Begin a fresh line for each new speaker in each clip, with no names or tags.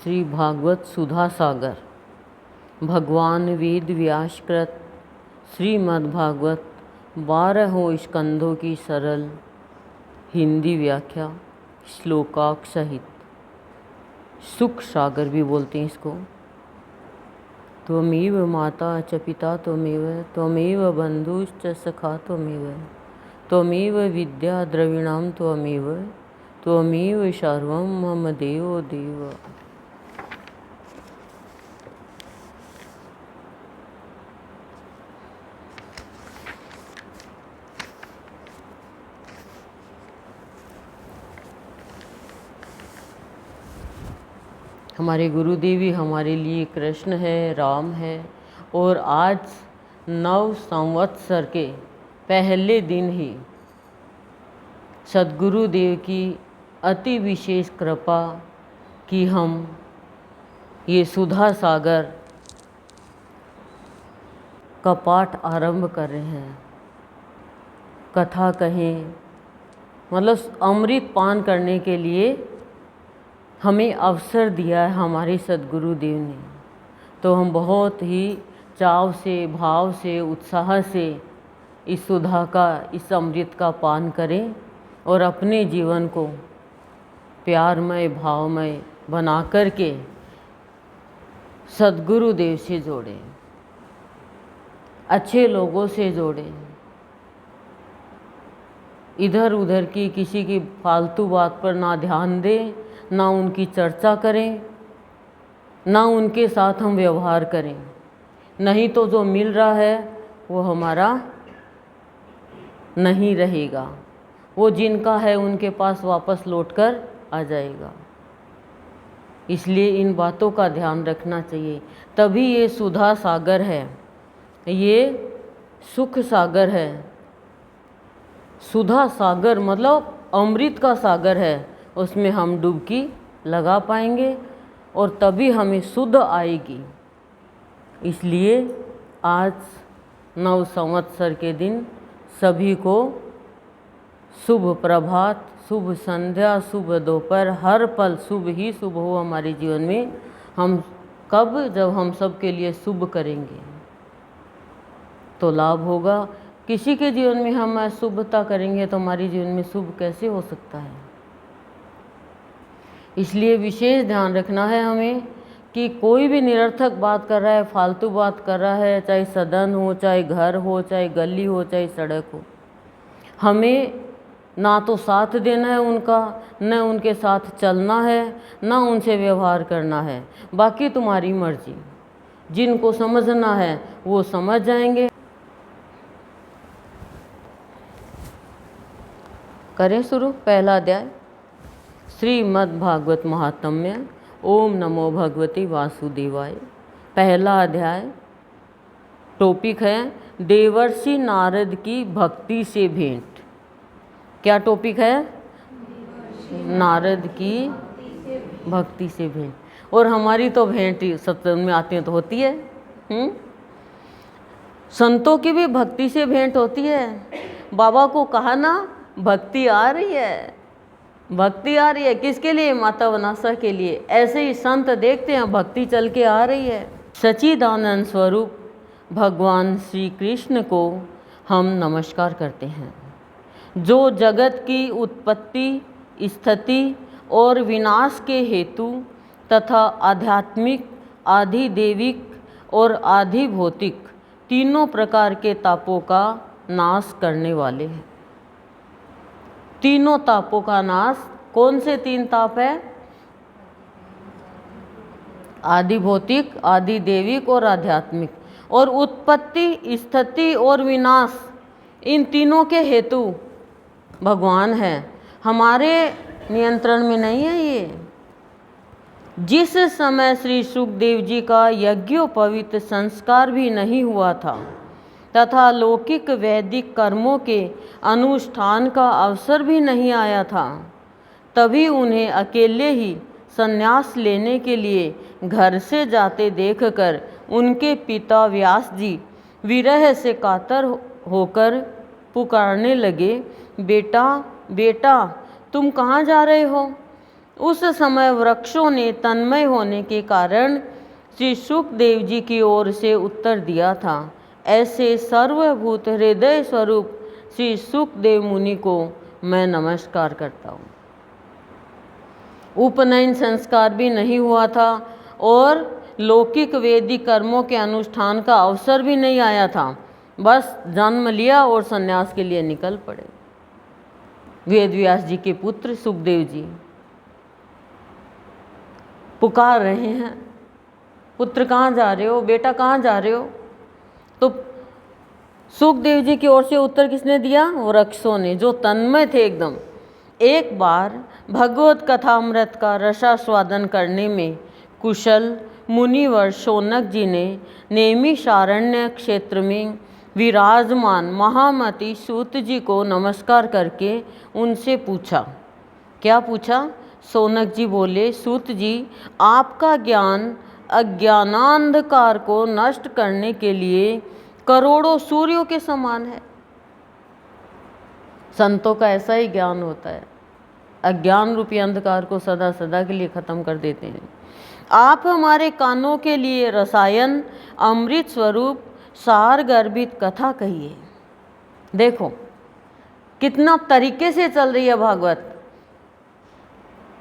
श्री भागवत सुधा सागर भगवान वेद व्यासकृत श्रीमद्भागवत 12 स्कंधों की सरल हिंदी व्याख्या श्लोकाक सहित। सुख सागर भी बोलते हैं इसको। त्वमेव माता च पिता त्वमेव बंधुश्च सखा त्वमेव विद्या द्रविणं त्वमेव सर्वं मम देवो देव। हमारे गुरुदेवी हमारे लिए कृष्ण है, राम है। और आज 9 संवत्सर के पहले दिन ही सद्गुरुदेव की अति विशेष कृपा कि हम ये सुधा सागर का पाठ आरंभ कर रहे हैं। कथा कहें मतलब अमृत पान करने के लिए हमें अवसर दिया है हमारे सद्गुरुदेव ने। तो हम बहुत ही चाव से, भाव से, उत्साह से इस सुधा का, इस अमृत का पान करें और अपने जीवन को प्यारमय, भावमय बना कर के सद्गुरुदेव से जोड़ें, अच्छे लोगों से जोड़ें। इधर उधर की किसी की फालतू बात पर ना ध्यान दें, ना उनकी चर्चा करें, ना उनके साथ हम व्यवहार करें। नहीं तो जो मिल रहा है वो हमारा नहीं रहेगा, वो जिनका है उनके पास वापस लौटकर आ जाएगा। इसलिए इन बातों का ध्यान रखना चाहिए। तभी ये सुधा सागर है, ये सुख सागर है। सुधा सागर मतलब अमृत का सागर है, उसमें हम डुबकी लगा पाएंगे और तभी हमें शुद्ध आएगी। इसलिए आज 9 संवत्सर के दिन सभी को शुभ प्रभात, शुभ संध्या, शुभ दोपहर, हर पल शुभ ही शुभ हो हमारे जीवन में। हम कब, जब हम सब के लिए शुभ करेंगे तो लाभ होगा। किसी के जीवन में हम अशुभता करेंगे तो हमारे जीवन में शुभ कैसे हो सकता है। इसलिए विशेष ध्यान रखना है हमें कि कोई भी निरर्थक बात कर रहा है, फालतू बात कर रहा है, चाहे सदन हो, चाहे घर हो, चाहे गली हो, चाहे सड़क हो, हमें ना तो साथ देना है उनका, न उनके साथ चलना है, ना उनसे व्यवहार करना है। बाकी तुम्हारी मर्जी। जिनको समझना है वो समझ जाएंगे। करें शुरू। पहला अध्याय श्रीमद्भागवत महात्म्य। ओम नमो भगवते वासुदेवाय। पहला अध्याय। टॉपिक है देवर्षि नारद की भक्ति से भेंट। क्या टॉपिक है? नारद की भक्ति से भेंट। और हमारी तो भेंट सत्संग में आती है तो होती है। संतों की भी भक्ति से भेंट होती है। बाबा को कहा ना, भक्ति आ रही है, भक्ति आ रही है। किसके लिए? माता वनासा के लिए। ऐसे ही संत देखते हैं भक्ति चल के आ रही है। सच्चिदानंद स्वरूप भगवान श्री कृष्ण को हम नमस्कार करते हैं, जो जगत की उत्पत्ति, स्थिति और विनाश के हेतु तथा आध्यात्मिक, आधिदैविक और आधिभौतिक तीनों प्रकार के तापों का नाश करने वाले हैं। तीनों तापों का नाश। कौन से 3 ताप है? आदि भौतिक, आदि देविक और आध्यात्मिक। और उत्पत्ति, स्थिति और विनाश, इन तीनों के हेतु भगवान है, हमारे नियंत्रण में नहीं है ये। जिस समय श्री सुखदेव जी का यज्ञोपवीत संस्कार भी नहीं हुआ था तथा लौकिक वैदिक कर्मों के अनुष्ठान का अवसर भी नहीं आया था, तभी उन्हें अकेले ही संन्यास लेने के लिए घर से जाते देखकर उनके पिता व्यास जी विरह से कातर होकर पुकारने लगे, बेटा बेटा तुम कहाँ जा रहे हो? उस समय वृक्षों ने तन्मय होने के कारण श्री सुखदेव जी की ओर से उत्तर दिया था। ऐसे सर्वभूत हृदय स्वरूप श्री सुखदेव मुनि को मैं नमस्कार करता हूँ। उपनयन संस्कार भी नहीं हुआ था और लौकिक वैदिक कर्मों के अनुष्ठान का अवसर भी नहीं आया था। बस जन्म लिया और सन्यास के लिए निकल पड़े। वेद व्यास जी के पुत्र सुखदेव जी पुकार रहे हैं, पुत्र कहाँ जा रहे हो, बेटा कहाँ जा रहे हो? तो सुखदेव जी की ओर से उत्तर किसने दिया? वृक्षों ने, जो तन्मय थे एकदम। एक बार भगवत कथामृत का रसास्वादन करने में कुशल मुनिवर शौनक जी ने नैमिषारण्य क्षेत्र में विराजमान महामति सूत जी को नमस्कार करके उनसे पूछा। क्या पूछा? शौनक जी बोले, सूत जी, आपका ज्ञान अज्ञानांधकार को नष्ट करने के लिए करोड़ों सूर्यों के समान है। संतों का ऐसा ही ज्ञान होता है, अज्ञान रूपी अंधकार को सदा सदा के लिए खत्म कर देते हैं। आप हमारे कानों के लिए रसायन अमृत स्वरूप सार गर्भित कथा कहिए। देखो कितना तरीके से चल रही है भागवत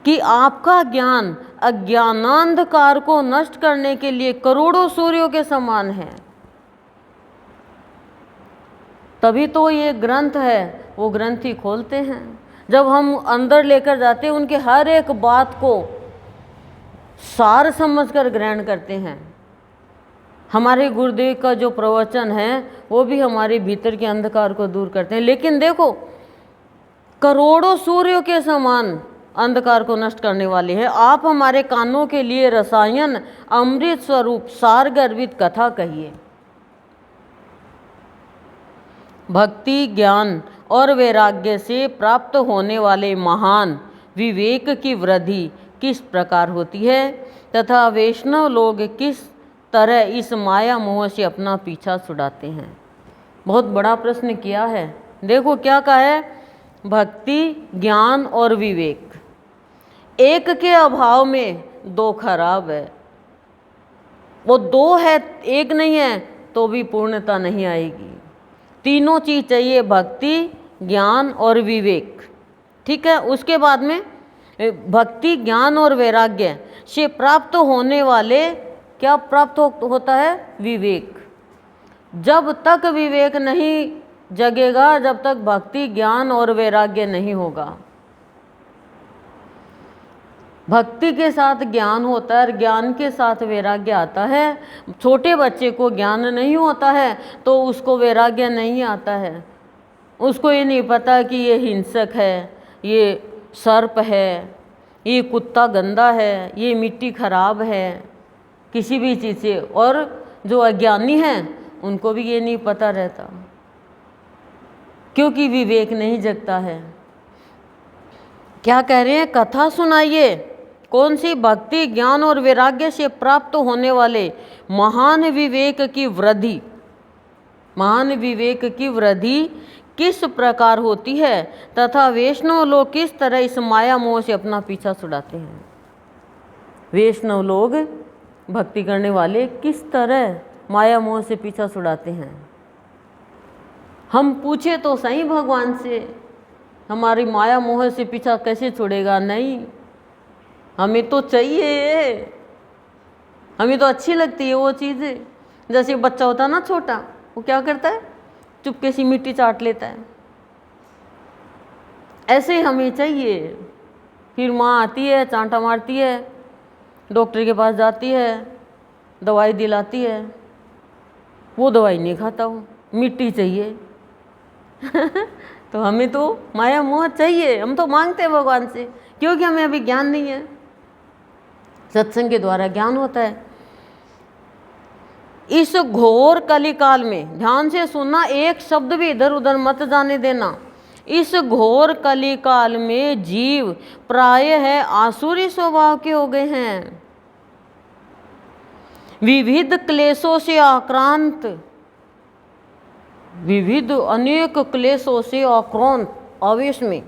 कि आपका ज्ञान अज्ञानांधकार को नष्ट करने के लिए करोड़ों सूर्यों के समान है। तभी तो ये ग्रंथ है, वो ग्रंथ ही खोलते हैं। जब हम अंदर लेकर जाते हैं, उनके हर एक बात को सार समझकर ग्रहण करते हैं। हमारे गुरुदेव का जो प्रवचन है वो भी हमारे भीतर के अंधकार को दूर करते हैं। लेकिन देखो, करोड़ों सूर्यों के समान अंधकार को नष्ट करने वाले हैं। आप हमारे कानों के लिए रसायन अमृत स्वरूप सार गर्भित कथा कहिए। भक्ति, ज्ञान और वैराग्य से प्राप्त होने वाले महान विवेक की वृद्धि किस प्रकार होती है तथा वैष्णव लोग किस तरह इस माया मोह से अपना पीछा छुड़ाते हैं। बहुत बड़ा प्रश्न किया है। देखो क्या कहा है, भक्ति, ज्ञान और विवेक, एक के अभाव में दो खराब है। वो दो है, एक नहीं है तो भी पूर्णता नहीं आएगी। तीनों चीज चाहिए, भक्ति, ज्ञान और विवेक। ठीक है, उसके बाद में भक्ति, ज्ञान और वैराग्य से प्राप्त होने वाले क्या प्राप्त होता है? विवेक। जब तक विवेक नहीं जगेगा, जब तक भक्ति, ज्ञान और वैराग्य नहीं होगा। भक्ति के साथ ज्ञान होता है, ज्ञान के साथ वैराग्य आता है। छोटे बच्चे को ज्ञान नहीं होता है तो उसको वैराग्य नहीं आता है। उसको ये नहीं पता कि ये हिंसक है, ये सर्प है, ये कुत्ता गंदा है, ये मिट्टी खराब है, किसी भी चीज़ से। और जो अज्ञानी हैं उनको भी ये नहीं पता रहता, क्योंकि विवेक नहीं जगता है। क्या कह रहे हैं? कथा सुनाइए। कौन सी? भक्ति, ज्ञान और वैराग्य से प्राप्त होने वाले महान विवेक की वृद्धि। महान विवेक की वृद्धि किस प्रकार होती है तथा वैष्णव लोग किस तरह इस माया मोह से अपना पीछा छुड़ाते हैं। वैष्णव लोग, भक्ति करने वाले, किस तरह माया मोह से पीछा छुड़ाते हैं। हम पूछे तो सही भगवान से, हमारी माया मोह से पीछा कैसे छुड़ेगा? नहीं, हमें तो चाहिए, हमें तो अच्छी लगती है वो चीज़ें। जैसे बच्चा होता है ना छोटा, वो क्या करता है? चुपके से मिट्टी चाट लेता है। ऐसे ही हमें चाहिए। फिर माँ आती है, चांटा मारती है, डॉक्टर के पास जाती है, दवाई दिलाती है, वो दवाई नहीं खाता हूँ, मिट्टी चाहिए। तो हमें तो माया मोह चाहिए, हम तो मांगते हैं भगवान से, क्योंकि हमें अभी ज्ञान नहीं है। सत्संग के द्वारा ज्ञान होता है। इस घोर कलिकाल में, ध्यान से सुनना, एक शब्द भी इधर उधर मत जाने देना। इस घोर कलिकाल में जीव प्राय है आसुरी स्वभाव के हो गए हैं। विविध क्लेशों से आक्रांत, विविध अनेक क्लेशों से आक्रांत, आवेश में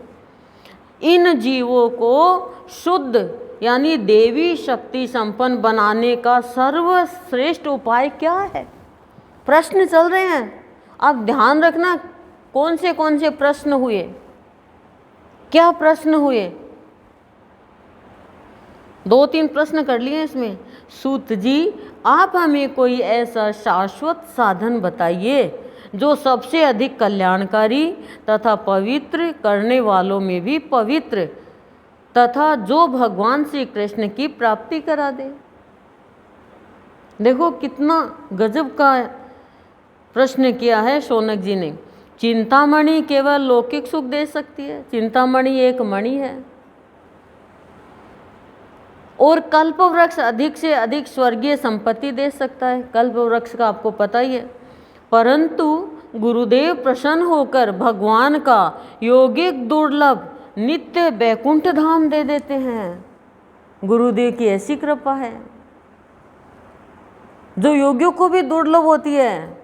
इन जीवों को शुद्ध यानी देवी शक्ति संपन्न बनाने का सर्वश्रेष्ठ उपाय क्या है? प्रश्न चल रहे हैं, आप ध्यान रखना कौन से प्रश्न हुए, क्या प्रश्न हुए। 2-3 प्रश्न कर लिए इसमें। सूत जी, आप हमें कोई ऐसा शाश्वत साधन बताइए जो सबसे अधिक कल्याणकारी तथा पवित्र करने वालों में भी पवित्र तथा जो भगवान श्री कृष्ण की प्राप्ति करा दे। देखो कितना गजब का प्रश्न किया है शौनक जी ने। चिंतामणि केवल लौकिक सुख दे सकती है, चिंतामणि एक मणि है, और कल्पवृक्ष अधिक से अधिक स्वर्गीय संपत्ति दे सकता है, कल्पवृक्ष का आपको पता ही है। परंतु गुरुदेव प्रसन्न होकर भगवान का यौगिक दुर्लभ नित्य बैकुंठ धाम दे देते हैं। गुरुदेव की ऐसी कृपा है जो योगियों को भी दुर्लभ होती है।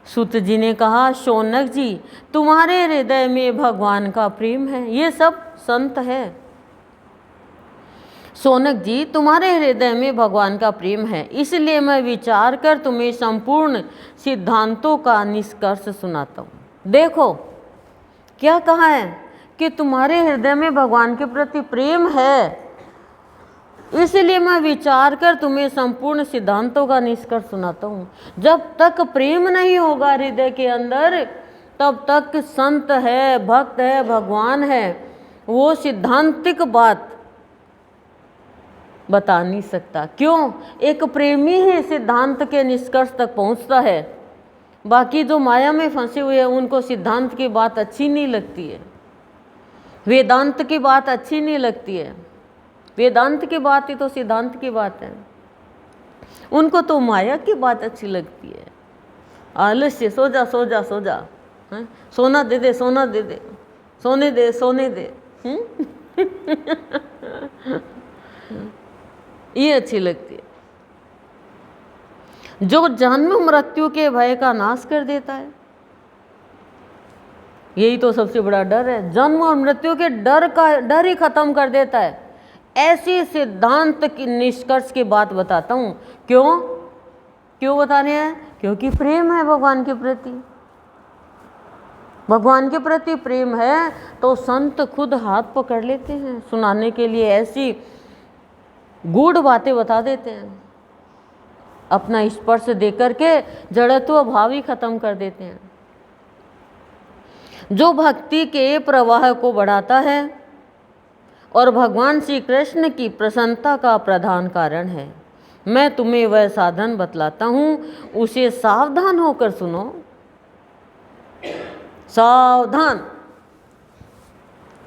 सूत जी ने कहा, शौनक जी, तुम्हारे हृदय में भगवान का प्रेम है, ये सब संत है। शौनक जी, तुम्हारे हृदय में भगवान का प्रेम है, इसलिए मैं विचार कर तुम्हें संपूर्ण सिद्धांतों का निष्कर्ष सुनाता हूँ। देखो क्या कहा है कि तुम्हारे हृदय में भगवान के प्रति प्रेम है, इसलिए मैं विचार कर तुम्हें संपूर्ण सिद्धांतों का निष्कर्ष सुनाता हूँ। जब तक प्रेम नहीं होगा हृदय के अंदर, तब तक संत है, भक्त है, भगवान है, वो सिद्धांतिक बात बता नहीं सकता। क्यों? एक प्रेमी ही सिद्धांत के निष्कर्ष तक पहुंचता है। बाकी जो माया में फंसे हुए हैं उनको सिद्धांत की बात अच्छी नहीं लगती है, वेदांत की बात अच्छी नहीं लगती है। वेदांत की बात ही तो सिद्धांत की बात है, उनको तो माया की बात अच्छी लगती है। आलस्य, सो जा सो जा सो जा, सोना दे दे सोना दे दे, सोने दे सोने दे, ये अच्छी लगती है। जो जन्म मृत्यु के भय का नाश कर देता है, यही तो सबसे बड़ा डर है। जन्म और मृत्यु के डर ही खत्म कर देता है। ऐसी सिद्धांत की निष्कर्ष की बात बताता हूं। क्यों बता रहे हैं? क्योंकि प्रेम है भगवान के प्रति। भगवान के प्रति प्रेम है तो संत खुद हाथ पकड़ लेते हैं सुनाने के लिए, ऐसी गूढ़ बातें बता देते हैं, अपना स्पर्श देकर के जड़त्व भाव ही खत्म कर देते हैं। जो भक्ति के प्रवाह को बढ़ाता है और भगवान श्री कृष्ण की प्रसन्नता का प्रधान कारण है, मैं तुम्हें वह साधन बतलाता हूँ, उसे सावधान होकर सुनो। सावधान,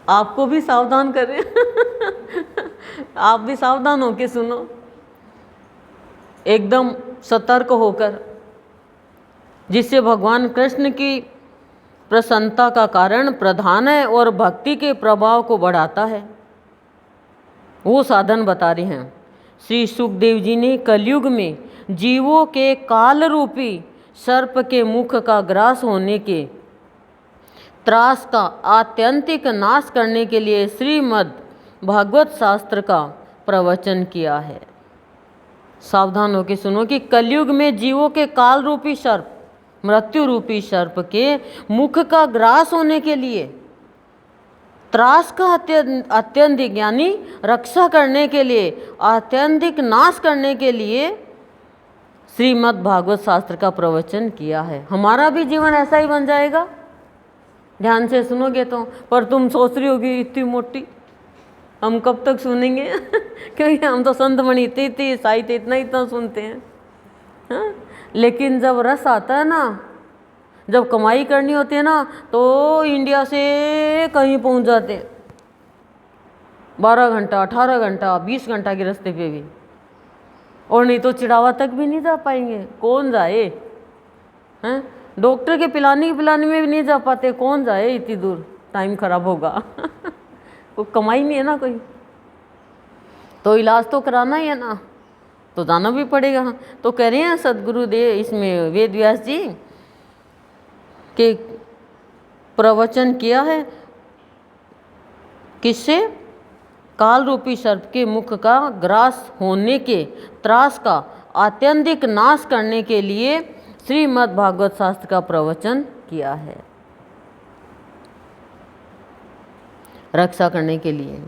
आपको भी सावधान कर रहे हैं आप भी सावधान होकर सुनो, एकदम सतर्क होकर, जिससे भगवान कृष्ण की प्रसन्नता का कारण प्रधान है और भक्ति के प्रभाव को बढ़ाता है, वो साधन बता रहे हैं। श्री सुखदेव जी ने कलयुग में जीवों के काल रूपी सर्प के मुख का ग्रास होने के त्रास का आत्यंतिक नाश करने के लिए श्रीमद् भागवत शास्त्र का प्रवचन किया है। सावधान होकर सुनो कि कलयुग में जीवों के काल रूपी सर्प, मृत्यु रूपी सर्प के मुख का ग्रास होने के लिए, त्रास का अत्यंतिक यानी रक्षा करने के लिए, अत्यंतिक नाश करने के लिए श्रीमद् भागवत शास्त्र का प्रवचन किया है। हमारा भी जीवन ऐसा ही बन जाएगा ध्यान से सुनोगे तो। पर तुम सोच रही होगी इतनी मोटी हम कब तक सुनेंगे क्योंकि हम तो संत मणि इतनी साहित्य इतना सुनते हैं, हाँ? लेकिन जब रस आता है ना, जब कमाई करनी होती है ना, तो इंडिया से कहीं पहुंच जाते हैं, 12 घंटा 18 घंटा 20 घंटा के रास्ते पे भी, और नहीं तो चिड़ावा तक भी नहीं जा पाएंगे। कौन जाए हैं? डॉक्टर के पिलाने में भी नहीं जा पाते, कौन जाए इतनी दूर, टाइम खराब होगा वो कमाई नहीं है ना कोई, तो इलाज तो कराना ही है ना, तो जाना भी पड़ेगा। तो कह रहे हैं सदगुरुदेव इसमें वेद व्यास जी के प्रवचन किया है किससे? काल रूपी सर्प के मुख का ग्रास होने के त्रास का आत्यंतिक नाश करने के लिए श्रीमद् भागवत शास्त्र का प्रवचन किया है, रक्षा करने के लिए।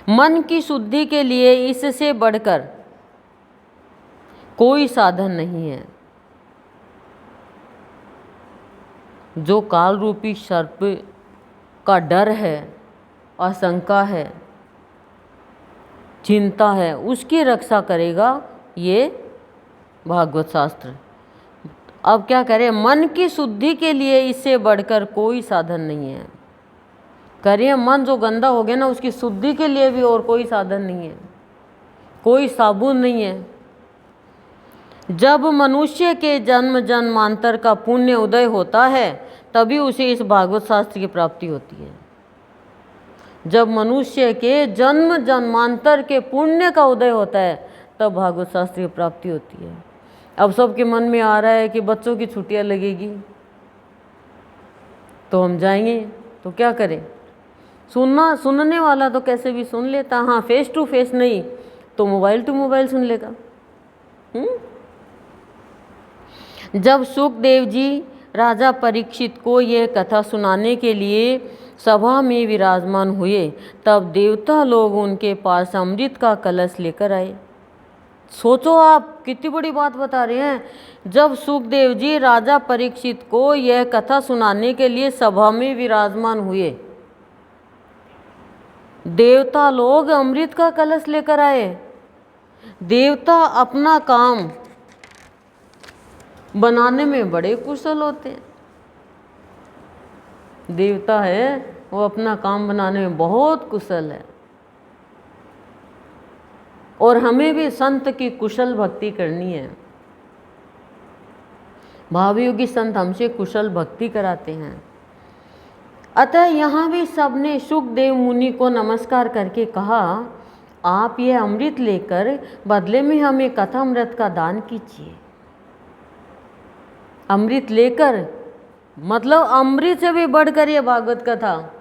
मन की शुद्धि के लिए इससे बढ़कर कोई साधन नहीं है। जो काल रूपी सर्प का डर है, आशंका है, चिंता है, उसकी रक्षा करेगा ये भागवत शास्त्र। अब क्या करें? मन की शुद्धि के लिए इससे बढ़कर कोई साधन नहीं है। करिए, मन जो गंदा हो गया ना, उसकी शुद्धि के लिए भी और कोई साधन नहीं है, कोई साबुन नहीं है। जब मनुष्य के जन्म जन्मांतर का पुण्य उदय होता है तभी उसे इस भागवत शास्त्र की प्राप्ति होती है। जब मनुष्य के जन्म जन्मांतर के पुण्य का उदय होता है तब भागवत शास्त्र की प्राप्ति होती है। अब सबके मन में आ रहा है कि बच्चों की छुट्टियां लगेगी तो हम जाएंगे, तो क्या करें? सुनने वाला तो कैसे भी सुन लेता, हाँ फेस टू फेस नहीं तो मोबाइल टू मोबाइल सुन लेगा। जब सुखदेव जी राजा परीक्षित को यह कथा सुनाने के लिए सभा में विराजमान हुए तब देवता लोग उनके पास अमृत का कलश लेकर आए। सोचो आप, कितनी बड़ी बात बता रहे हैं। जब सुखदेव जी राजा परीक्षित को यह कथा सुनाने के लिए सभा में विराजमान हुए, देवता लोग अमृत का कलश लेकर आए। देवता अपना काम बनाने में बड़े कुशल होते हैं। देवता है वो अपना काम बनाने में बहुत कुशल है। और हमें भी संत की कुशल भक्ति करनी है। भावयोगी संत हमसे कुशल भक्ति कराते हैं। अतः यहाँ भी सबने सुखदेव मुनि को नमस्कार करके कहा, आप ये अमृत लेकर बदले में हमें कथामृत का दान कीजिए। अमृत लेकर मतलब अमृत से भी बढ़कर ये भागवत कथा।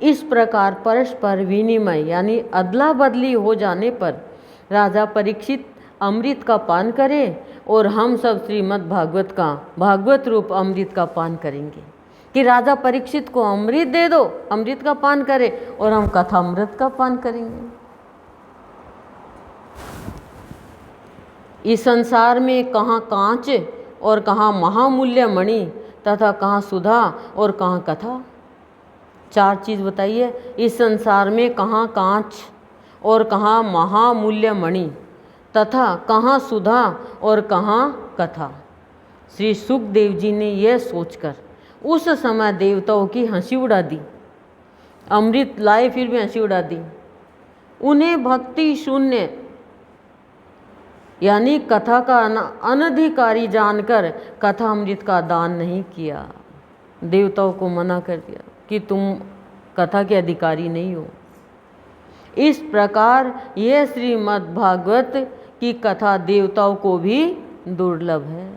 इस प्रकार परस्पर विनिमय यानी अदला बदली हो जाने पर राजा परीक्षित अमृत का पान करें और हम सब श्रीमद् भागवत का भागवत रूप अमृत का पान करेंगे। कि राजा परीक्षित को अमृत दे दो, अमृत का पान करें और हम कथामृत का पान करेंगे। इस संसार में कहाँ कांच और कहाँ महामूल्य मणि तथा कहाँ सुधा और कहाँ कथा। चार चीज़ बताइए। इस संसार में कहाँ कांच और कहाँ महामूल्य मणि तथा कहाँ सुधा और कहाँ कथा। श्री सुखदेव जी ने यह सोचकर उस समय देवताओं की हंसी उड़ा दी। अमृत लाए फिर भी हंसी उड़ा दी। उन्हें भक्ति शून्य यानी कथा का अनधिकारी जानकर कथा अमृत का दान नहीं किया। देवताओं को मना कर दिया कि तुम कथा के अधिकारी नहीं हो। इस प्रकार यह श्रीमद् भागवत की कथा देवताओं को भी दुर्लभ है।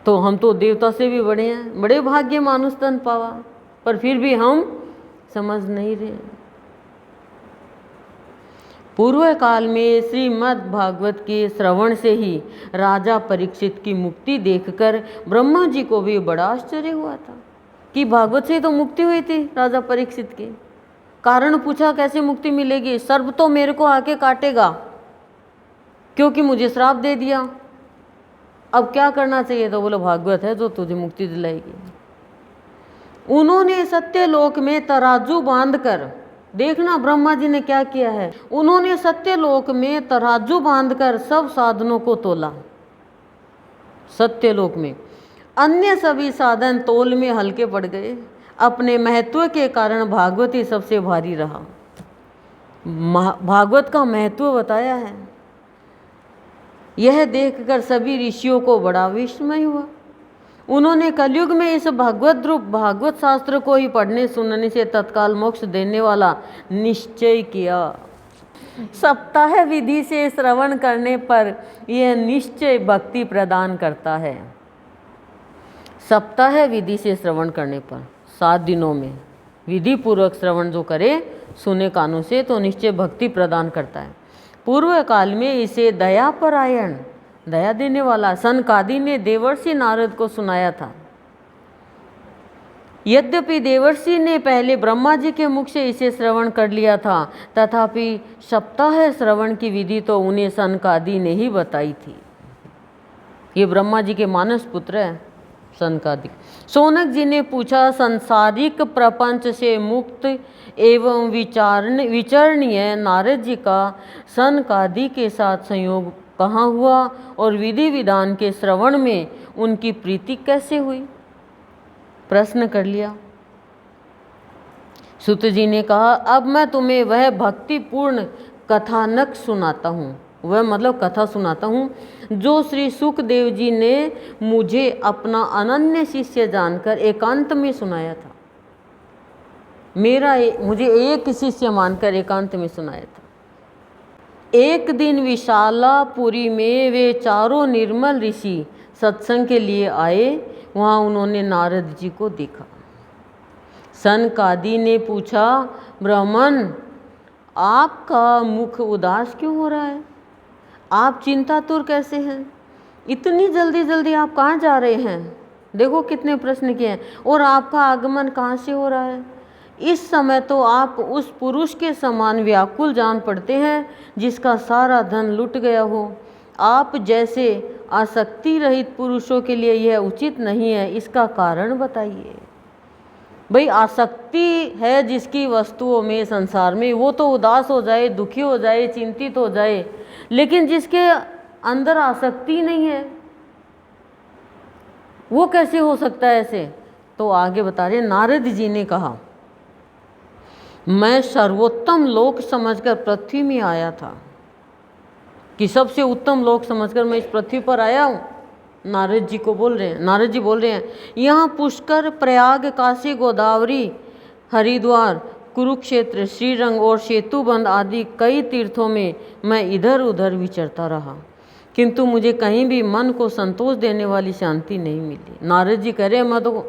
तो हम तो देवता से भी बड़े हैं, बड़े भाग्य मानुष तन पावा, पर फिर भी हम समझ नहीं रहे। पूर्व काल में श्रीमद् भागवत के श्रवण से ही राजा परीक्षित की मुक्ति देखकर ब्रह्मा जी को भी बड़ा आश्चर्य हुआ था कि भागवत से तो मुक्ति हुई थी राजा परीक्षित की। कारण पूछा कैसे मुक्ति मिलेगी? सर्प तो मेरे को आके काटेगा क्योंकि मुझे श्राप दे दिया। अब क्या करना चाहिए? तो बोलो भागवत है जो तुझे मुक्ति दिलाएगी। उन्होंने सत्यलोक में तराजू बांधकर, देखना ब्रह्मा जी ने क्या किया है, उन्होंने सत्यलोक में तराजू बांधकर सब साधनों को तोला। सत्यलोक में अन्य सभी साधन तोल में हल्के पड़ गए। अपने महत्व के कारण भागवत ही सबसे भारी रहा। भागवत का महत्व बताया है। यह देखकर सभी ऋषियों को बड़ा विस्मय हुआ। उन्होंने कलयुग में इस भगवत रूप भागवत शास्त्र को ही पढ़ने सुनने से तत्काल मोक्ष देने वाला निश्चय किया। सप्ताह विधि से श्रवण करने पर यह निश्चय भक्ति प्रदान करता है। सप्ताह विधि से श्रवण करने पर 7 दिनों में विधि पूर्वक श्रवण जो करे सुने कानों से तो निश्चय भक्ति प्रदान करता है। पूर्व काल में इसे दयापरायण, दया देने वाला सनकादि ने देवर्षि नारद को सुनाया था। यद्यपि देवर्षि ने पहले ब्रह्मा जी के मुख से इसे श्रवण कर लिया था, तथापि सप्ताह श्रवण की विधि तो उन्हें सनकादि ने ही बताई थी। ये ब्रह्मा जी के मानस पुत्र है सनकादि। शौनक जी ने पूछा, संसारिक प्रपंच से मुक्त एवं विचरणीय नारद जी का सनकादि के साथ संयोग कहाँ हुआ और विधि विधान के श्रवण में उनकी प्रीति कैसे हुई? प्रश्न कर लिया। सुत जी ने कहा, अब मैं तुम्हें वह भक्तिपूर्ण कथानक सुनाता हूँ, वह मतलब कथा सुनाता हूँ जो श्री सुखदेव जी ने मुझे अपना अनन्य शिष्य जानकर एकांत में सुनाया था। मुझे एक शिष्य मानकर एकांत में सुनाया था। एक दिन विशालापुरी में वे चारों निर्मल ऋषि सत्संग के लिए आए। वहाँ उन्होंने नारद जी को देखा। सनकादि ने पूछा, ब्राह्मण, आपका मुख उदास क्यों हो रहा है? आप चिंतातुर कैसे हैं? इतनी जल्दी जल्दी आप कहाँ जा रहे हैं? देखो कितने प्रश्न किए हैं। और आपका आगमन कहाँ से हो रहा है? इस समय तो आप उस पुरुष के समान व्याकुल जान पड़ते हैं जिसका सारा धन लुट गया हो। आप जैसे आसक्ति रहित पुरुषों के लिए यह उचित नहीं है, इसका कारण बताइए। भाई, आसक्ति है जिसकी वस्तुओं में, संसार में, वो तो उदास हो जाए, दुखी हो जाए, चिंतित हो जाए, लेकिन जिसके अंदर आसक्ति नहीं है वो कैसे हो सकता है ऐसे? तो आगे बता रहे, नारद जी ने कहा, मैं सर्वोत्तम लोक समझकर पृथ्वी में आया था, कि सबसे उत्तम लोक समझकर मैं इस पृथ्वी पर आया हूँ। नारद जी बोल रहे हैं, यहाँ पुष्कर, प्रयाग, काशी, गोदावरी, हरिद्वार, कुरुक्षेत्र, श्रीरंग और सेतुबंध आदि कई तीर्थों में मैं इधर उधर विचरता रहा, किंतु मुझे कहीं भी मन को संतोष देने वाली शांति नहीं मिली। नारद जी कह रहे हैं, मैं तो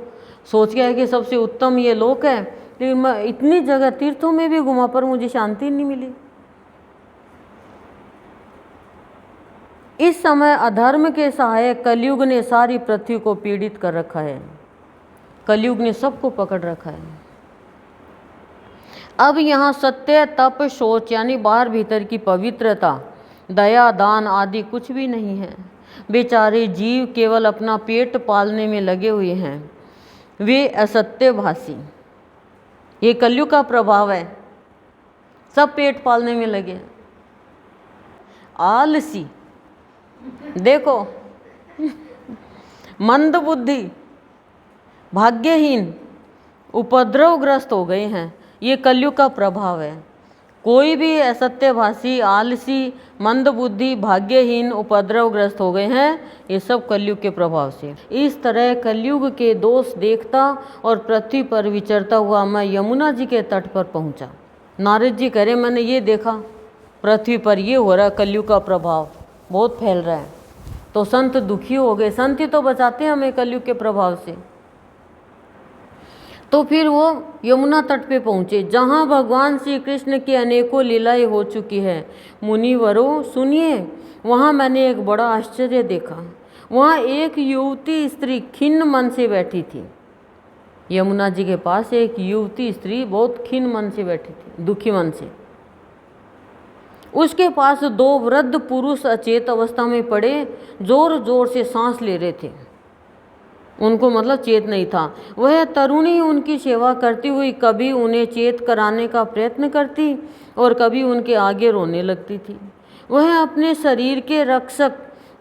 सोच गया कि सबसे उत्तम ये लोक है, लेकिन मैं इतनी जगह तीर्थों में भी घुमा पर मुझे शांति नहीं मिली। इस समय अधर्म के सहायक कलयुग ने सारी पृथ्वी को पीड़ित कर रखा है। कलयुग ने सबको पकड़ रखा है। अब यहाँ सत्य, तप, शौच यानी बाहर भीतर की पवित्रता, दया, दान आदि कुछ भी नहीं है। बेचारे जीव केवल अपना पेट पालने में लगे हुए हैं। वे असत्यभाषी, ये कलयुग का प्रभाव है, सब पेट पालने में लगे। आलसी, देखो, मंदबुद्धि, भाग्यहीन, उपद्रवग्रस्त हो गए हैं। ये कलयुग का प्रभाव है। कोई भी असत्यभाषी, आलसी, मंदबुद्धि, भाग्यहीन, उपद्रवग्रस्त हो गए हैं, ये सब कलयुग के प्रभाव से। इस तरह कलयुग के दोष देखता और पृथ्वी पर विचरता हुआ मैं यमुना जी के तट पर पहुंचा। नारद जी कह रहे, मैंने ये देखा पृथ्वी पर ये हो रहा है, कलयुग का प्रभाव बहुत फैल रहा है। तो संत दुखी हो गए। संत ही तो बचाते हैं हमें कलयुग के प्रभाव से। तो फिर वो यमुना तट पे पहुँचे, जहाँ भगवान श्री कृष्ण की अनेकों लीलाएं हो चुकी है। मुनिवरों सुनिए, वहाँ मैंने एक बड़ा आश्चर्य देखा। वहाँ एक युवती स्त्री खिन्न मन से बैठी थी। यमुना जी के पास एक युवती स्त्री बहुत खिन्न मन से बैठी थी, दुखी मन से। उसके पास 2 वृद्ध पुरुष अचेत अवस्था में पड़े जोर जोर से सांस ले रहे थे। उनको मतलब चेत नहीं था। वह तरुणी उनकी सेवा करती हुई कभी उन्हें चेत कराने का प्रयत्न करती और कभी उनके आगे रोने लगती थी। वह अपने शरीर के रक्षक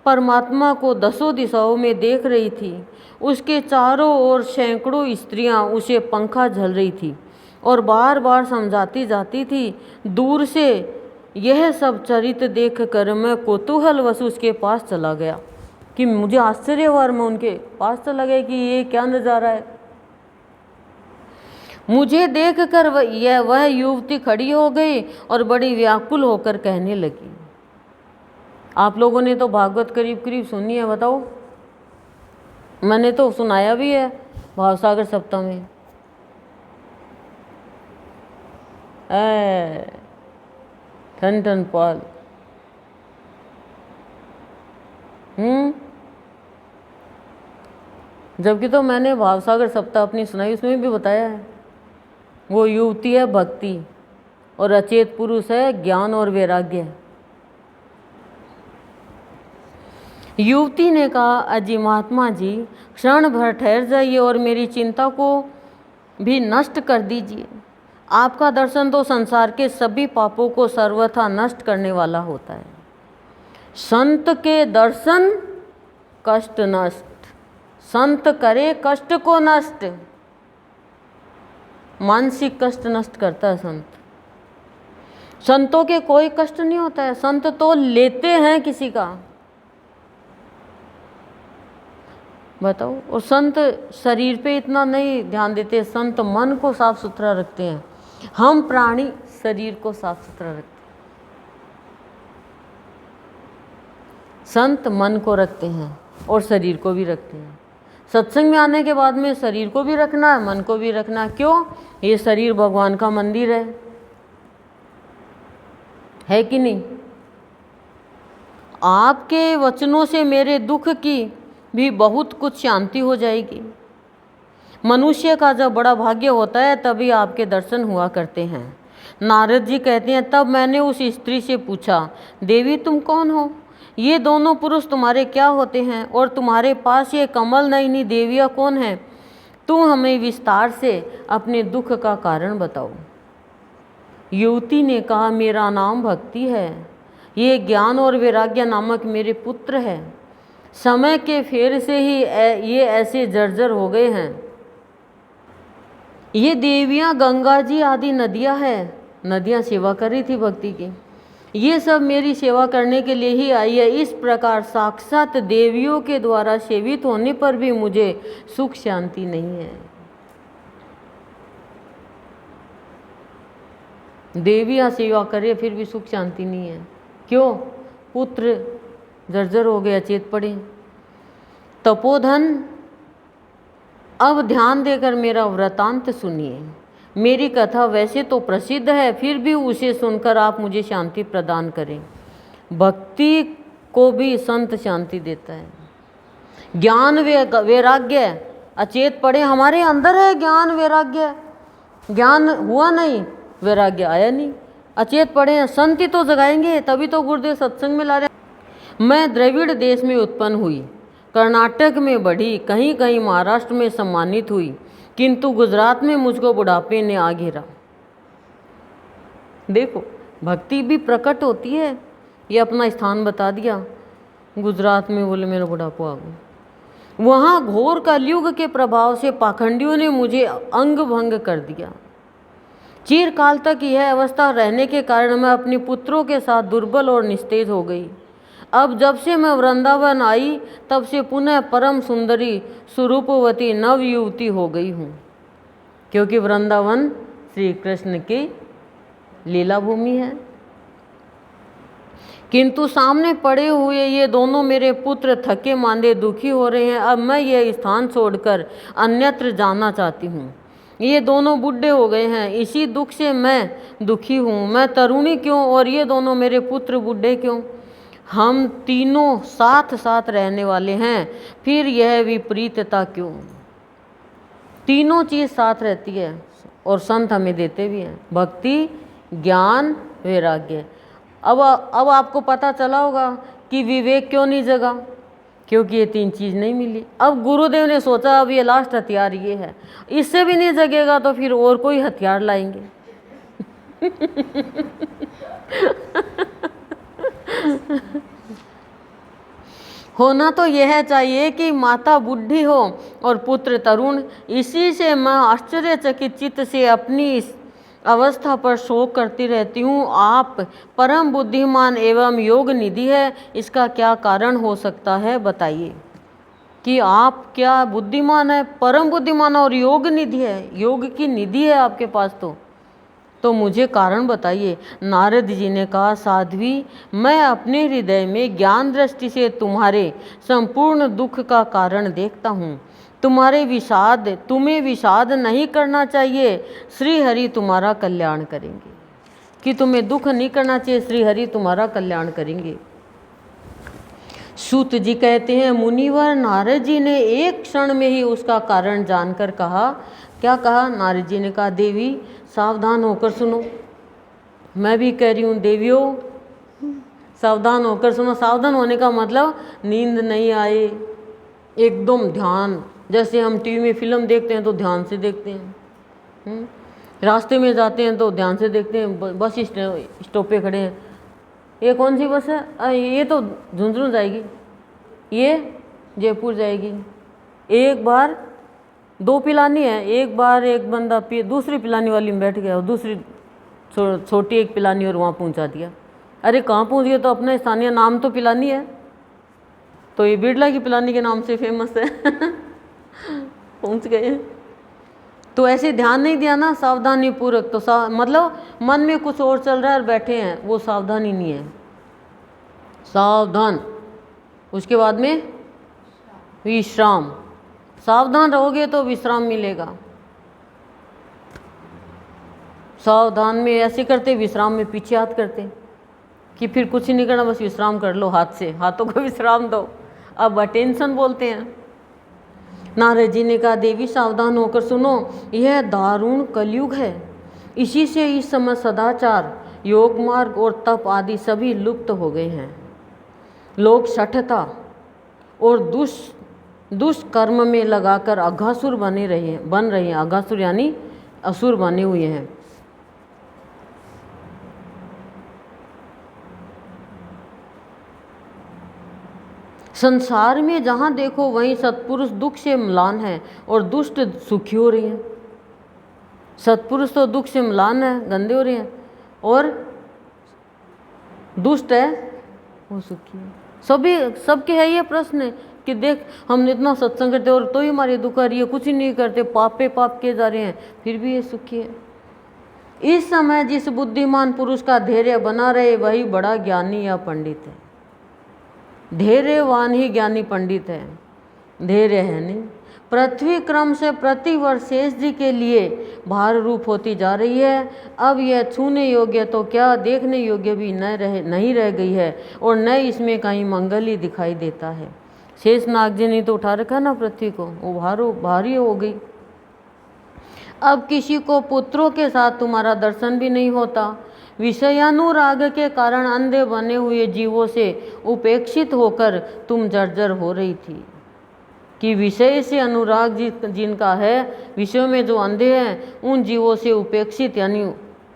परमात्मा को दसों दिशाओं में देख रही थी। उसके चारों ओर सैकड़ों स्त्रियां उसे पंखा झल रही थी और बार बार समझाती जाती थी। दूर से यह सब चरित्र देखकर मैं कौतूहलवश उसके पास चला गया, कि मुझे आश्चर्य हुआ और मैं उनके पास चला गया कि ये क्या नज़ारा है। मुझे देखकर वह युवती खड़ी हो गई और बड़ी व्याकुल होकर कहने लगी। आप लोगों ने तो भागवत करीब करीब सुनी है, बताओ। मैंने तो सुनाया भी है भावसागर सप्ताह में। ठन ठन पाल। जबकि तो मैंने भावसागर सप्ताह अपनी सुनाई, उसमें भी बताया है। वो युवती है भक्ति और अचेत पुरुष है ज्ञान और वैराग्य। युवती ने कहा, अजी महात्मा जी, क्षण भर ठहर जाइए और मेरी चिंता को भी नष्ट कर दीजिए। आपका दर्शन तो संसार के सभी पापों को सर्वथा नष्ट करने वाला होता है। संत के दर्शन कष्ट नष्ट, संत करे कष्ट को नष्ट। मानसिक कष्ट नष्ट करता है संत। संतों के कोई कष्ट नहीं होता है, संत तो लेते हैं किसी का। बताओ। और संत शरीर पे इतना नहीं ध्यान देते, संत मन को साफ सुथरा रखते हैं। हम प्राणी शरीर को साफ सुथरा रखते हैं, संत मन को रखते हैं और शरीर को भी रखते हैं। सत्संग में आने के बाद में शरीर को भी रखना है, मन को भी रखना है। क्यों? ये शरीर भगवान का मंदिर है कि नहीं? आपके वचनों से मेरे दुख की भी बहुत कुछ शांति हो जाएगी। मनुष्य का जब बड़ा भाग्य होता है तभी आपके दर्शन हुआ करते हैं। नारद जी कहते हैं, तब मैंने उस स्त्री से पूछा, देवी तुम कौन हो? ये दोनों पुरुष तुम्हारे क्या होते हैं? और तुम्हारे पास ये कमल नयनी देवियाँ कौन है? तुम हमें विस्तार से अपने दुख का कारण बताओ। युवती ने कहा, मेरा नाम भक्ति है, ये ज्ञान और वैराग्य नामक मेरे पुत्र है। समय के फेर से ही ये ऐसे जर्जर हो गए हैं। ये देवियाँ गंगा जी आदि नदियाँ हैं, नदियाँ सेवा कर रही थी भक्ति की। ये सब मेरी सेवा करने के लिए ही आई है। इस प्रकार साक्षात देवियों के द्वारा सेवित होने पर भी मुझे सुख शांति नहीं है। देवियाँ सेवा करे फिर भी सुख शांति नहीं है। क्यों? पुत्र जर्जर हो गए, अचेत पड़े। तपोधन, अब ध्यान देकर मेरा वृतांत सुनिए। मेरी कथा वैसे तो प्रसिद्ध है, फिर भी उसे सुनकर आप मुझे शांति प्रदान करें। भक्ति को भी संत शांति देता है। ज्ञान वैराग्य अचेत पड़े, हमारे अंदर है ज्ञान वैराग्य। ज्ञान हुआ नहीं, वैराग्य आया नहीं, अचेत पड़े हैं। संत ही तो जगाएंगे, तभी तो गुरुदेव सत्संग में ला रहे हैं। मैं द्रविड़ देश में उत्पन्न हुई, कर्नाटक में बढ़ी, कहीं कहीं महाराष्ट्र में सम्मानित हुई, किंतु गुजरात में मुझको बुढ़ापे ने आ घेरा। देखो, भक्ति भी प्रकट होती है। ये अपना स्थान बता दिया, गुजरात में बोले मेरा बुढ़ापा आ गया। वहाँ घोर कलयुग के प्रभाव से पाखंडियों ने मुझे अंग भंग कर दिया। चिरकाल तक यह अवस्था रहने के कारण मैं अपने पुत्रों के साथ दुर्बल और निस्तेज हो गई। अब जब से मैं वृंदावन आई तब से पुनः परम सुंदरी स्वरूपवती नव युवती हो गई हूँ, क्योंकि वृंदावन श्री कृष्ण की लीला भूमि है। किंतु सामने पड़े हुए ये दोनों मेरे पुत्र थके मांदे दुखी हो रहे हैं। अब मैं यह स्थान छोड़कर अन्यत्र जाना चाहती हूँ। ये दोनों बूढ़े हो गए हैं, इसी दुख से मैं दुखी हूँ। मैं तरुणी क्यों और ये दोनों मेरे पुत्र बूढ़े क्यों? हम तीनों साथ साथ रहने वाले हैं, फिर यह विपरीतता क्यों? तीनों चीज़ साथ रहती है और संत हमें देते भी हैं, भक्ति, ज्ञान, वैराग्य। अब आपको पता चला होगा कि विवेक क्यों नहीं जगा, क्योंकि ये तीन चीज़ नहीं मिली। अब गुरुदेव ने सोचा अब ये लास्ट हथियार ये है, इससे भी नहीं जगेगा तो फिर और कोई हथियार लाएंगे। होना तो यह चाहिए कि माता बुढ़ी हो और पुत्र तरुण। इसी से मैं आश्चर्यचकित चित्त से अपनी इस अवस्था पर शोक करती रहती हूँ। आप परम बुद्धिमान एवं योग निधि है, इसका क्या कारण हो सकता है बताइए। कि आप क्या बुद्धिमान है, परम बुद्धिमान और योग निधि है, योग की निधि है आपके पास। तो तो मुझे कारण बताइए। नारद जी ने कहा, साध्वी, मैं अपने हृदय में ज्ञान दृष्टि से तुम्हारे संपूर्ण दुख का कारण देखता हूँ। तुम्हें विषाद नहीं करना चाहिए, श्री हरि तुम्हारा कल्याण करेंगे। कि तुम्हें दुख नहीं करना चाहिए, श्री हरि तुम्हारा कल्याण करेंगे। सूत जी कहते हैं, मुनिवर, नारद जी ने एक क्षण में ही उसका कारण जानकर कहा। क्या कहा? नारद जी ने कहा, देवी सावधान होकर सुनो। मैं भी कह रही हूँ, देवियों सावधान होकर सुनो। सावधान होने का मतलब नींद नहीं आए, एकदम ध्यान। जैसे हम टीवी में फिल्म देखते हैं तो ध्यान से देखते हैं, रास्ते में जाते हैं तो ध्यान से देखते हैं। बस स्टॉप पे खड़े हैं, ये कौन सी बस है? ये तो झुंझुनू जाएगी, ये जयपुर जाएगी। एक बार 2 पिलानी है, एक बार एक बंदा दूसरी पिलानी वाली में बैठ गया और दूसरी छोटी एक पिलानी और वहाँ पहुँचा दिया। अरे कहाँ पहुँच गया? तो अपना स्थानीय नाम तो पिलानी है, तो ये बिरला की पिलानी के नाम से फेमस है। पहुँच गए। तो ऐसे ध्यान नहीं दिया ना सावधानी पूर्वक, तो मतलब मन में कुछ और चल रहा है और बैठे हैं, वो सावधानी नहीं है। सावधान, उसके बाद में विश्राम। सावधान रहोगे तो विश्राम मिलेगा। सावधान में ऐसे करते, विश्राम में पीछे हाथ करते कि फिर कुछ नहीं करना, बस विश्राम कर लो, हाथ से हाथों को विश्राम दो। अब अटेंशन बोलते हैं। नारद जी ने कहा, देवी सावधान होकर सुनो, यह दारुण कलयुग है। इसी से इस समय सदाचार, योग मार्ग और तप आदि सभी लुप्त हो गए हैं। लोग शठता और दुष्कर्म में लगाकर अघासुर बन रहे हैं। अघासुर यानी असुर बने हुए हैं। संसार में जहाँ देखो वहीं सत्पुरुष दुख से म्लान है और दुष्ट सुखी हो रहे हैं। सत्पुरुष तो दुख से म्लान है, गंदे हो रहे हैं, और दुष्ट है वो सुखी है। सबके है ये प्रश्न कि देख, हम इतना सत्संग करते और तो ही हमारे दुख आ रही है, कुछ ही नहीं करते, पाप पे पाप किए जा रहे हैं, फिर भी ये सुखी है। इस समय जिस बुद्धिमान पुरुष का धैर्य बना रहे वही बड़ा ज्ञानी या पंडित है। धैर्यवान ही ज्ञानी पंडित है, धैर्य है नहीं। पृथ्वी क्रम से प्रतिवर्ष शेष जी के लिए भार रूप होती जा रही है। अब यह छूने योग्य तो क्या, देखने योग्य भी नहीं रह गई है, और न इसमें कहीं मंगल ही दिखाई देता है। शेष नाग जी ने तो उठा रखा ना पृथ्वी को, वो भारी हो गई। अब किसी को पुत्रों के साथ तुम्हारा दर्शन भी नहीं होता। विषयानुराग के कारण अंधे बने हुए जीवों से उपेक्षित होकर तुम जर्जर हो रही थी। कि विषय से अनुराग जिनका है, विषयों में जो अंधे हैं, उन जीवों से उपेक्षित यानी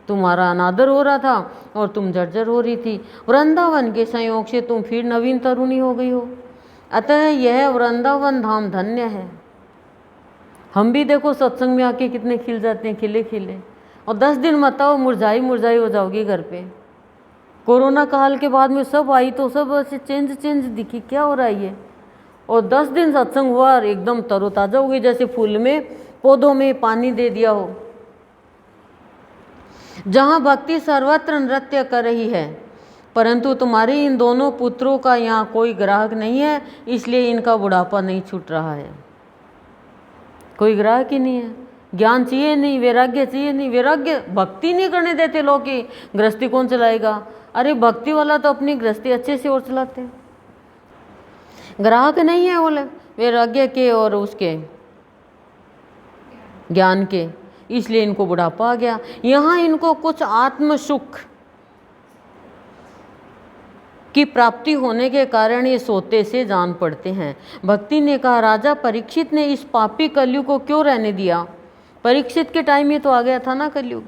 तुम्हारा अनादर हो रहा था और तुम जर्जर हो रही थी। वृंदावन के संयोग से तुम फिर नवीन तरुणी हो गई हो। अतः यह वृंदावन धाम धन्य है। हम भी देखो सत्संग में आके कितने खिल जाते हैं, खिले खिले, और 10 दिन मत आओ, मुरझाई हो जाओगी घर पे। कोरोना काल के बाद में सब आई तो सब ऐसे चेंज दिखी, क्या हो रहा है ये। और 10 दिन सत्संग हुआ और एकदम तरोताज़ा हो गई, जैसे फूल में पौधों में पानी दे दिया हो। जहाँ भक्ति सर्वत्र नृत्य कर रही है, परंतु तुम्हारे इन दोनों पुत्रों का यहाँ कोई ग्राहक नहीं है, इसलिए इनका बुढ़ापा नहीं छूट रहा है। कोई ग्राहक ही नहीं है। ज्ञान चाहिए नहीं, वैराग्य चाहिए नहीं, वैराग्य भक्ति नहीं करने देते लोग कि गृहस्थी कौन चलाएगा। अरे भक्ति वाला तो अपनी गृहस्थी अच्छे से और चलाते हैं। ग्राहक नहीं है बोले वैराग्य के और उसके ज्ञान के, इसलिए इनको बुढ़ापा आ गया। यहाँ इनको कुछ आत्म सुख की प्राप्ति होने के कारण ये सोते से जान पड़ते हैं। भक्ति ने कहा, राजा परीक्षित ने इस पापी कलयुग को क्यों रहने दिया। परीक्षित के टाइम में तो आ गया था ना कलयुग।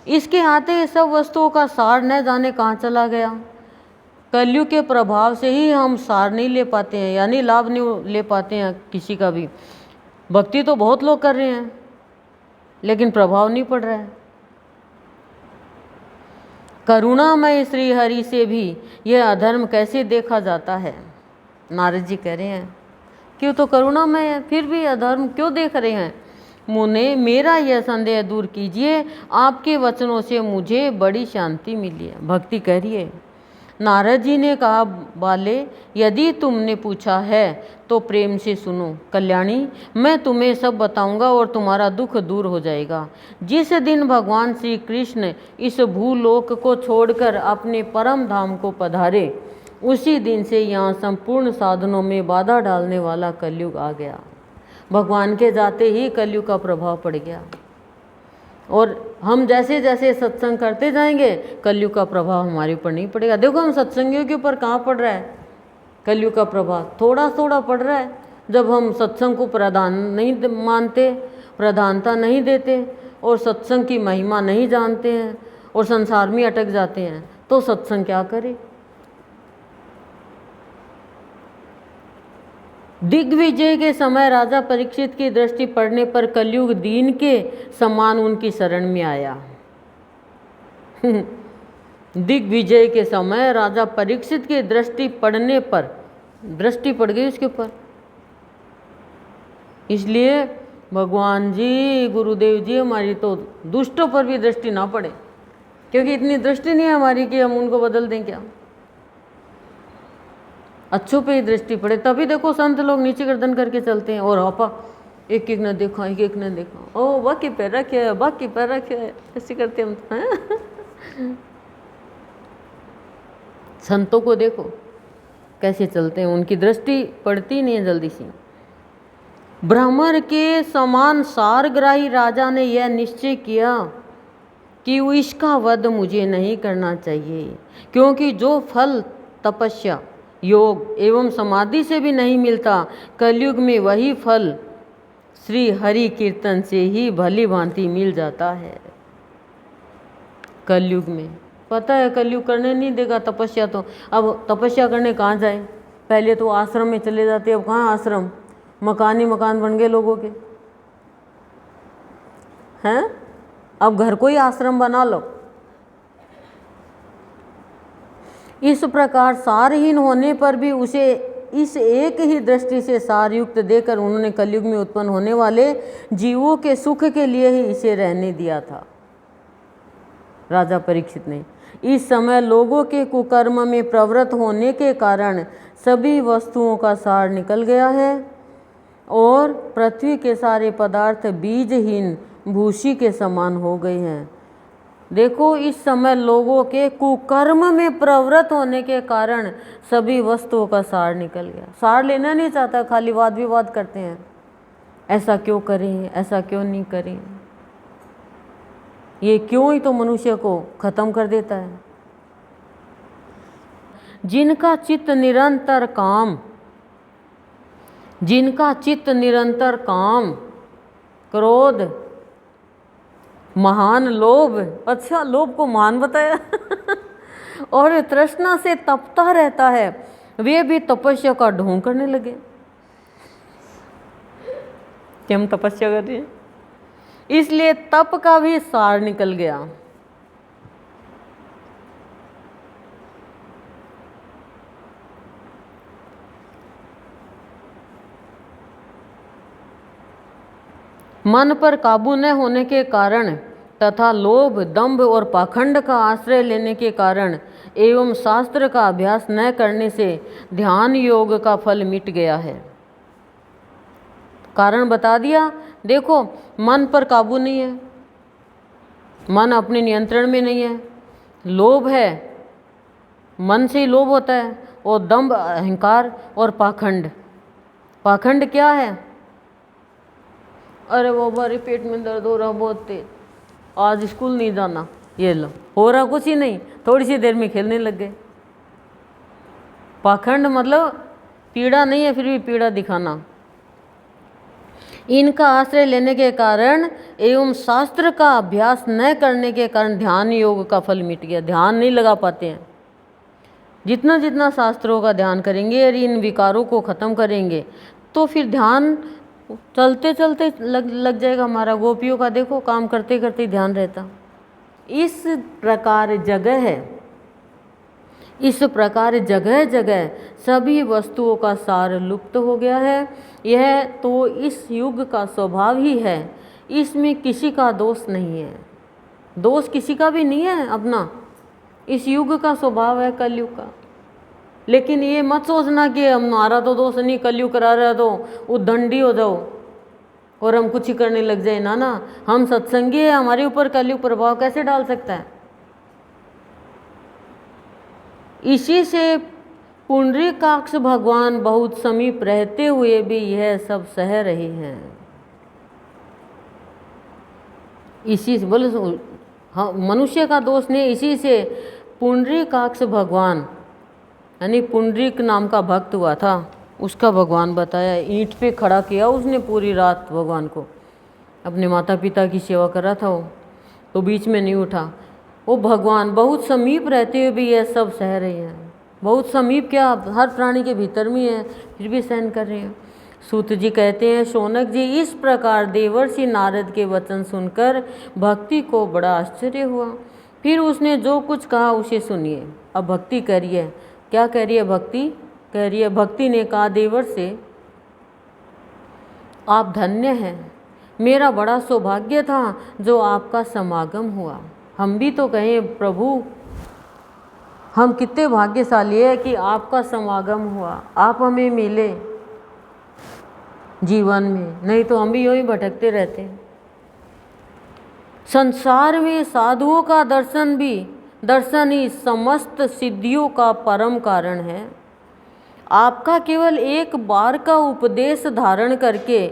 इसके आते ये सब वस्तुओं का सार न जाने कहाँ चला गया। कलयुग के प्रभाव से ही हम सार नहीं ले पाते हैं, यानी लाभ नहीं ले पाते हैं किसी का भी। भक्ति तो बहुत लोग कर रहे हैं लेकिन प्रभाव नहीं पड़ रहा है। करुणामय श्री हरि से भी यह अधर्म कैसे देखा जाता है। नारद जी कह रहे हैं कि वो तो करुणामय है, फिर भी अधर्म क्यों देख रहे हैं। मुने मेरा यह संदेह दूर कीजिए, आपके वचनों से मुझे बड़ी शांति मिली है। भक्ति कह रही है। नारद जी ने कहा, बाले यदि तुमने पूछा है तो प्रेम से सुनो। कल्याणी, मैं तुम्हें सब बताऊंगा और तुम्हारा दुख दूर हो जाएगा। जिस दिन भगवान श्री कृष्ण इस भूलोक को छोड़कर अपने परम धाम को पधारे, उसी दिन से यहाँ संपूर्ण साधनों में बाधा डालने वाला कलयुग आ गया। भगवान के जाते ही कलयुग का प्रभाव पड़ गया, और हम जैसे जैसे सत्संग करते जाएंगे कलयुग का प्रभाव हमारे ऊपर नहीं पड़ेगा। देखो हम सत्संगियों के ऊपर कहाँ पड़ रहा है कलयुग का प्रभाव? थोड़ा थोड़ा पड़ रहा है। जब हम सत्संग को प्रधान नहीं मानते, प्रधानता नहीं देते, और सत्संग की महिमा नहीं जानते हैं, और संसार में अटक जाते हैं, तो सत्संग क्या करे? दिग्विजय के समय राजा परीक्षित की दृष्टि पड़ने पर कलयुग दीन के समान उनकी शरण में आया। दिग्विजय के समय राजा परीक्षित की दृष्टि पड़ने पर, दृष्टि पड़ गई उसके ऊपर। इसलिए भगवान जी, गुरुदेव जी, हमारी तो दुष्टों पर भी दृष्टि ना पड़े, क्योंकि इतनी दृष्टि नहीं है हमारी कि हम उनको बदल दें। क्या अच्छों पे ही दृष्टि पड़े। तभी देखो संत लोग नीचे गर्दन करके चलते हैं, और आपा एक एक ने देखा, एक एक ने देखा, ओ बाकी पैर रखे, बाकी पैर रखे, ऐसे करते हम। संतों को देखो कैसे चलते हैं, उनकी दृष्टि पड़ती नहीं है जल्दी से। ब्राह्मण के समान सारग्राही राजा ने यह निश्चय किया कि इसका वध मुझे नहीं करना चाहिए, क्योंकि जो फल तपस्या, योग एवं समाधि से भी नहीं मिलता, कलयुग में वही फल श्री हरि कीर्तन से ही भली भांति मिल जाता है। कलयुग में पता है कलयुग करने नहीं देगा तपस्या। तो अब तपस्या करने कहाँ जाए? पहले तो आश्रम में चले जाते, अब कहाँ आश्रम? मकान ही मकान बन गए लोगों के, हैं? अब घर को ही आश्रम बना लो। इस प्रकार सारहीन होने पर भी उसे इस एक ही दृष्टि से सारयुक्त देकर उन्होंने कलयुग में उत्पन्न होने वाले जीवों के सुख के लिए ही इसे रहने दिया था राजा परीक्षित ने। इस समय लोगों के कुकर्म में प्रवृत्त होने के कारण सभी वस्तुओं का सार निकल गया है, और पृथ्वी के सारे पदार्थ बीजहीन भूसी के समान हो गए हैं। देखो इस समय लोगों के कुकर्म में प्रवृत्त होने के कारण सभी वस्तुओं का सार निकल गया। सार लेना नहीं चाहता, खाली वाद विवाद करते हैं, ऐसा क्यों करें, ऐसा क्यों नहीं करें। ये क्यों ही तो मनुष्य को खत्म कर देता है। जिनका चित्त निरंतर काम, जिनका चित्त निरंतर काम, क्रोध, महान लोभ, अच्छा लोभ को महान बताया और तृष्णा से तपता रहता है, वे भी तपस्या का ढोंग करने लगे कि हम तपस्या कर रहे हैं। इसलिए तप का भी सार निकल गया। मन पर काबू न होने के कारण तथा लोभ, दंभ और पाखंड का आश्रय लेने के कारण एवं शास्त्र का अभ्यास न करने से ध्यान योग का फल मिट गया है। कारण बता दिया। देखो मन पर काबू नहीं है, मन अपने नियंत्रण में नहीं है, लोभ है, मन से ही लोभ होता है, और दंभ, अहंकार और पाखंड। पाखंड क्या है? अरे वो बारी पेट में दर्द हो रहा बहुत तेज, आज स्कूल नहीं जाना, ये लो, हो रहा कुछ ही नहीं, थोड़ी सी देर में खेलने लग गए। पाखंड मतलब पीड़ा नहीं है फिर भी पीड़ा दिखाना। इनका आश्रय लेने के कारण एवं शास्त्र का अभ्यास न करने के कारण ध्यान योग का फल मिट गया। ध्यान नहीं लगा पाते हैं। जितना जितना शास्त्रों का ध्यान करेंगे और इन विकारों को खत्म करेंगे तो फिर ध्यान चलते चलते लग जाएगा हमारा। गोपियों का देखो काम करते करते ध्यान रहता। इस प्रकार जगह है, इस प्रकार जगह जगह सभी वस्तुओं का सार लुप्त हो गया है। यह तो इस युग का स्वभाव ही है। इसमें किसी का दोष नहीं है, दोष किसी का भी नहीं है अपना। इस युग का स्वभाव है, कलयुग का। लेकिन ये मत सोचना कि हमारा तो दोष नहीं, कलयुग करा रहा तो उद्दंडी हो जाओ और हम कुछ ही करने लग जाए। ना ना, हम सत्संगी है, हमारे ऊपर कलयुग प्रभाव कैसे डाल सकता है। इसी से पुंडरीकाक्ष भगवान बहुत समीप रहते हुए भी यह सब सह रहे हैं। इसी से बोले, हाँ, मनुष्य का दोष नहीं। इसी से पुंडरीकाक्ष भगवान, यानी पुंडरीक नाम का भक्त हुआ था, उसका भगवान बताया, ईंट पे खड़ा किया उसने पूरी रात भगवान को। अपने माता पिता की सेवा कर रहा था वो, तो बीच में नहीं उठा। वो भगवान बहुत समीप रहते हुए भी यह सब सह रहे हैं। बहुत समीप क्या, हर प्राणी के भीतर में है, फिर भी सहन कर रहे हैं। सूत जी कहते हैं, शौनक जी, इस प्रकार देवर्षि नारद के वचन सुनकर भक्ति को बड़ा आश्चर्य हुआ। फिर उसने जो कुछ कहा उसे सुनिए। अब भक्ति कह रही है, क्या कह रही है भक्ति? कह रही है, भक्ति ने कहा, देवर्षि आप धन्य हैं, मेरा बड़ा सौभाग्य था जो आपका समागम हुआ। हम भी तो कहें प्रभु, हम कितने भाग्यशाली है कि आपका समागम हुआ, आप हमें मिले जीवन में, नहीं तो हम भी यूं ही भटकते रहते। संसार में साधुओं का दर्शन ही समस्त सिद्धियों का परम कारण है। आपका केवल एक बार का उपदेश धारण करके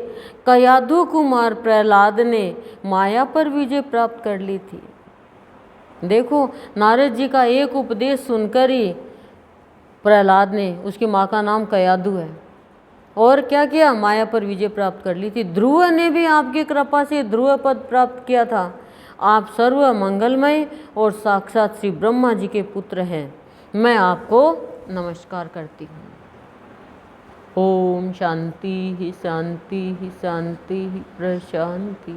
कयाधु कुमार प्रहलाद ने माया पर विजय प्राप्त कर ली थी। देखो, नारद जी का एक उपदेश सुनकर ही प्रहलाद ने, उसकी माँ का नाम कयाधु है, और क्या किया, माया पर विजय प्राप्त कर ली थी। ध्रुव ने भी आपकी कृपा से ध्रुव पद प्राप्त किया था। आप सर्व मंगलमय और साक्षात श्री ब्रह्मा जी के पुत्र हैं। मैं आपको नमस्कार करती हूँ। ओम शांति ही शांति ही शांति ही प्रशांति।